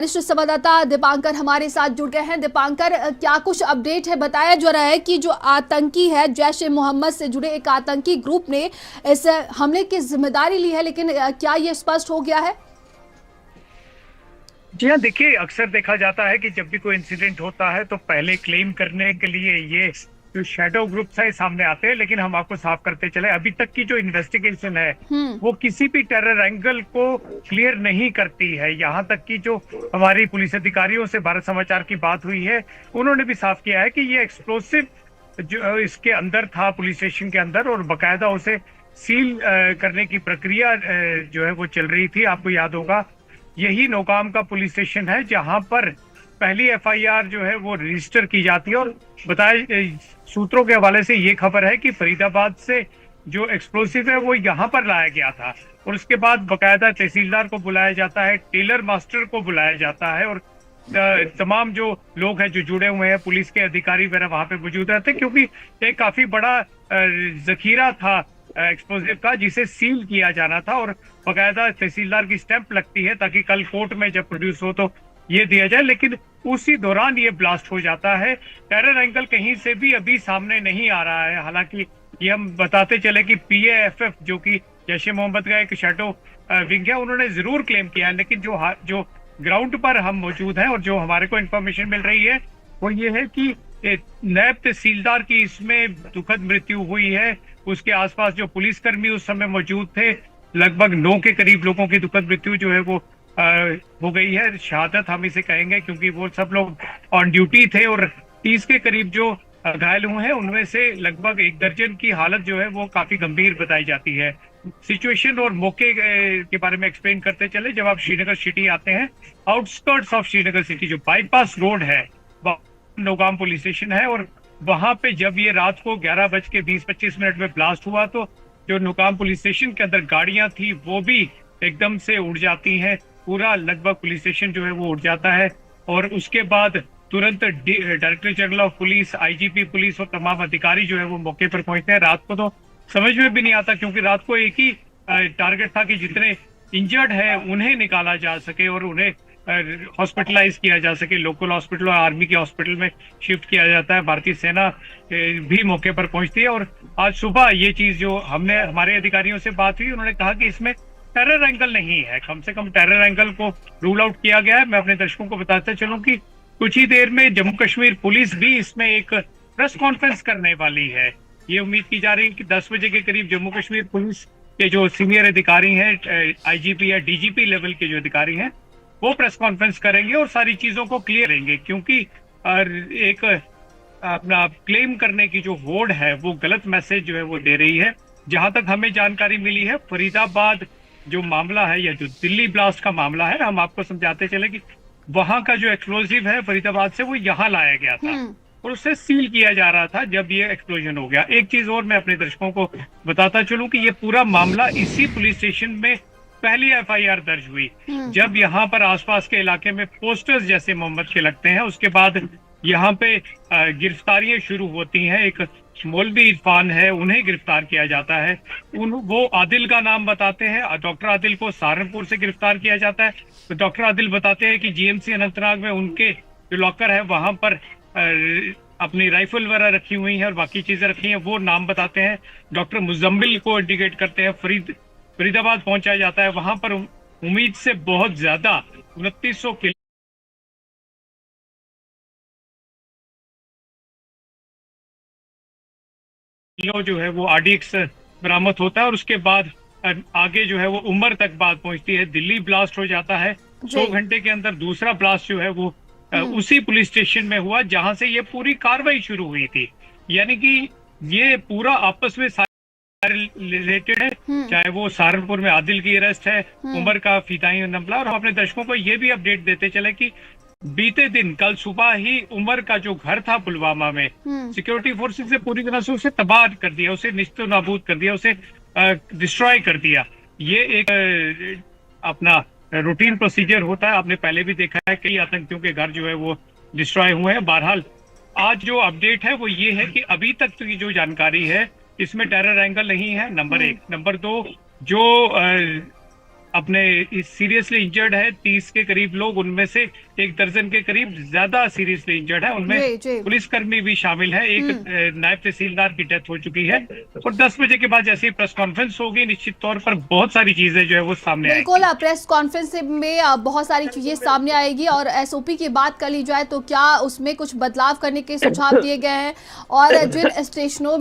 वरिष्ठ संवाददाता दीपांकर हमारे साथ जुड़ गए हैं। दीपांकर, क्या कुछ अपडेट है? बताया जा रहा है कि जो आतंकी है, जैश ए मोहम्मद से जुड़े एक आतंकी ग्रुप ने इस हमले की जिम्मेदारी ली है, लेकिन क्या ये स्पष्ट हो गया है? जी हाँ, देखिए, अक्सर देखा जाता है कि जब भी कोई इंसिडेंट होता है तो पहले क्लेम करने के लिए ये जो शैडो ग्रुप्स है सामने आते हैं, लेकिन हम आपको साफ करते चले, अभी तक की जो इन्वेस्टिगेशन है हम्म। वो किसी भी टेरर एंगल को क्लियर नहीं करती है। यहाँ तक कि जो हमारी पुलिस अधिकारियों से भारत समाचार की बात हुई है, उन्होंने भी साफ किया है कि ये एक्सप्लोसिव जो इसके अंदर था, पुलिस स्टेशन के अंदर, और बकायदा उसे सील करने की प्रक्रिया जो है वो चल रही थी। आपको याद होगा, यही नौगाम का पुलिस स्टेशन है जहां पर पहली एफआईआर जो है वो रजिस्टर की जाती है। और बताए सूत्रों के हवाले से ये खबर है कि फरीदाबाद से जो एक्सप्लोसिव है वो यहाँ पर लाया गया था, और उसके बाद बकायदा तहसीलदार को बुलाया जाता है, टेलर मास्टर को बुलाया जाता है, और तमाम जो लोग हैं जो जुड़े हुए हैं, पुलिस के अधिकारी वगैरह वहां पे मौजूद रहते, क्योंकि एक काफी बड़ा जखीरा था एक्सप्लोसिव का जिसे सील किया जाना था, और बकायदा तहसीलदार की स्टैंप लगती है ताकि कल कोर्ट में जब प्रोड्यूस हो तो ये दिया जाए। लेकिन उसी दौरान ये ब्लास्ट हो जाता है। टेरर एंगल कहीं से भी अभी सामने नहीं आ रहा है। हालांकि ये हम बताते चले कि पीएएफएफ, जो कि जैश ए मोहम्मद का एक शैडो विंग है, उन्होंने जरूर क्लेम किया है, लेकिन जो ग्राउंड पर हम मौजूद हैं और जो हमारे को इन्फॉर्मेशन मिल रही है वो ये है कि नायब तहसीलदार की इसमें दुखद मृत्यु हुई है। उसके आसपास जो पुलिसकर्मी उस समय मौजूद थे, लगभग 9 के करीब लोगों की दुखद मृत्यु जो है वो हो गई है। शहादत हम इसे कहेंगे, क्योंकि वो सब लोग ऑन ड्यूटी थे, और 30 के करीब जो घायल हुए हैं उनमें से लगभग 1 दर्जन की हालत जो है वो काफी गंभीर बताई जाती है। सिचुएशन और मौके के बारे में एक्सप्लेन करते चले। जब आप श्रीनगर सिटी आते हैं, आउटस्कर्ट्स ऑफ श्रीनगर सिटी जो बाईपास रोड है, नौगाम पुलिस स्टेशन है, और वहां पे जब ये रात को 11:20-25 में ब्लास्ट हुआ तो जो नौगाम पुलिस स्टेशन के अंदर गाड़ियां थी वो भी एकदम से उड़ जाती हैं। पूरा लगभग पुलिस स्टेशन जो है वो उड़ जाता है, और उसके बाद तुरंत director general of police, IGP police और तमाम अधिकारी जो है वो मौके पर पहुंचते हैं। रात को तो समझ में भी नहीं आता, क्योंकि रात को एक ही टारगेट था कि जितने इंजर्ड है उन्हें निकाला जा सके और उन्हें हॉस्पिटलाइज किया जा सके। लोकल हॉस्पिटल और आर्मी के हॉस्पिटल में शिफ्ट किया जाता है। भारतीय सेना भी मौके पर पहुंचती है, और आज सुबह ये चीज जो हमने हमारे अधिकारियों से बात हुई, उन्होंने कहा कि इसमें टेरर एंगल नहीं है, कम से कम टेरर एंगल को रूल आउट किया गया है। मैं अपने दर्शकों को बताता चलूं कि कुछ ही देर में जम्मू कश्मीर पुलिस भी इसमें एक प्रेस कॉन्फ्रेंस करने वाली है। ये उम्मीद की जा रही है कि 10 बजे के करीब जम्मू कश्मीर पुलिस के जो सीनियर अधिकारी हैं, आईजीपी या डीजीपी लेवल के जो अधिकारी हैं, वो प्रेस कॉन्फ्रेंस करेंगे और सारी चीजों को क्लियर करेंगे, क्योंकि एक अपना क्लेम करने की जो होड़ है वो गलत मैसेज जो है वो दे रही है। जहां तक हमें जानकारी मिली है, फरीदाबाद जो मामला है या जो दिल्ली ब्लास्ट का मामला है, हम आपको समझाते चले कि वहां का जो एक्सप्लोजिव है फरीदाबाद से वो यहाँ लाया गया था और उससे सील किया जा रहा था जब ये एक्सप्लोजन हो गया। एक चीज और मैं अपने दर्शकों को बताता चलूं कि ये पूरा मामला इसी पुलिस स्टेशन में पहली एफआईआर दर्ज हुई जब यहाँ पर आसपास के इलाके में पोस्टर्स जैसे मोहम्मद के लगते हैं। उसके बाद यहाँ पे गिरफ्तारियां शुरू होती हैं। एक मौलवी इरफान है, उन्हें गिरफ्तार किया जाता है। वो आदिल का नाम बताते हैं, डॉक्टर आदिल को सहारनपुर से गिरफ्तार किया जाता है। तो डॉक्टर आदिल बताते हैं कि जीएमसी अनंतनाग में उनके जो लॉकर है वहां पर अपनी राइफल वगैरह रखी हुई है और बाकी चीजें रखी हैं, वो नाम बताते हैं। डॉक्टर मुजम्मिल को इंडिकेट करते हैं। फरीदाबाद पहुंचाया जाता है। वहां पर उम्मीद से बहुत ज्यादा 2900 किलो जो है वो आरडीएक्स बरामद होता है, और उसके बाद आगे जो है वो उमर तक बात पहुंचती है। दिल्ली ब्लास्ट हो जाता है। 100 घंटे के अंदर दूसरा ब्लास्ट जो है वो उसी पुलिस स्टेशन में हुआ जहां से ये पूरी कार्रवाई शुरू हुई थी। यानी कि ये पूरा आपस में रिलेटेड है, चाहे वो सहारनपुर में आदिल की अरेस्ट है, उमर का फिदाई मामला। और हम अपने दर्शकों को ये भी अपडेट देते चले कि बीते दिन कल सुबह ही उमर का जो घर था पुलवामा में, सिक्योरिटी फोर्सेस से पूरी तरह से उसे तबाह कर दिया, उसे निस्तो नाबूद कर दिया, उसे डिस्ट्रॉय कर दिया। ये एक अपना रूटीन प्रोसीजर होता है। आपने पहले भी देखा है कई आतंकियों के घर जो है वो डिस्ट्रॉय हुए हैं। बहरहाल आज जो अपडेट है वो ये है कि अभी तक तो ये जो जानकारी है इसमें टेरर एंगल नहीं है, नंबर 1। नंबर 2, जो अपने सीरियसली इंजर्ड है। 30 के करीब लोग, उनमें से 1 दर्जन के करीब ज्यादा सीरियसली इंजर्ड है। उनमें जी। पुलिसकर्मी भी शामिल है। एक नायब तहसीलदार की डेथ हो चुकी है। और 10 बजे के बाद जैसे ही प्रेस कॉन्फ्रेंस होगी, निश्चित तौर पर बहुत सारी चीजें जो है वो सामने आएगी। बिल्कुल, प्रेस कॉन्फ्रेंस में बहुत सारी चीजें सामने आएगी। और एसओपी की बात कर ली जाए तो क्या उसमें कुछ बदलाव करने के सुझाव दिए गए हैं, और जिन स्टेशनों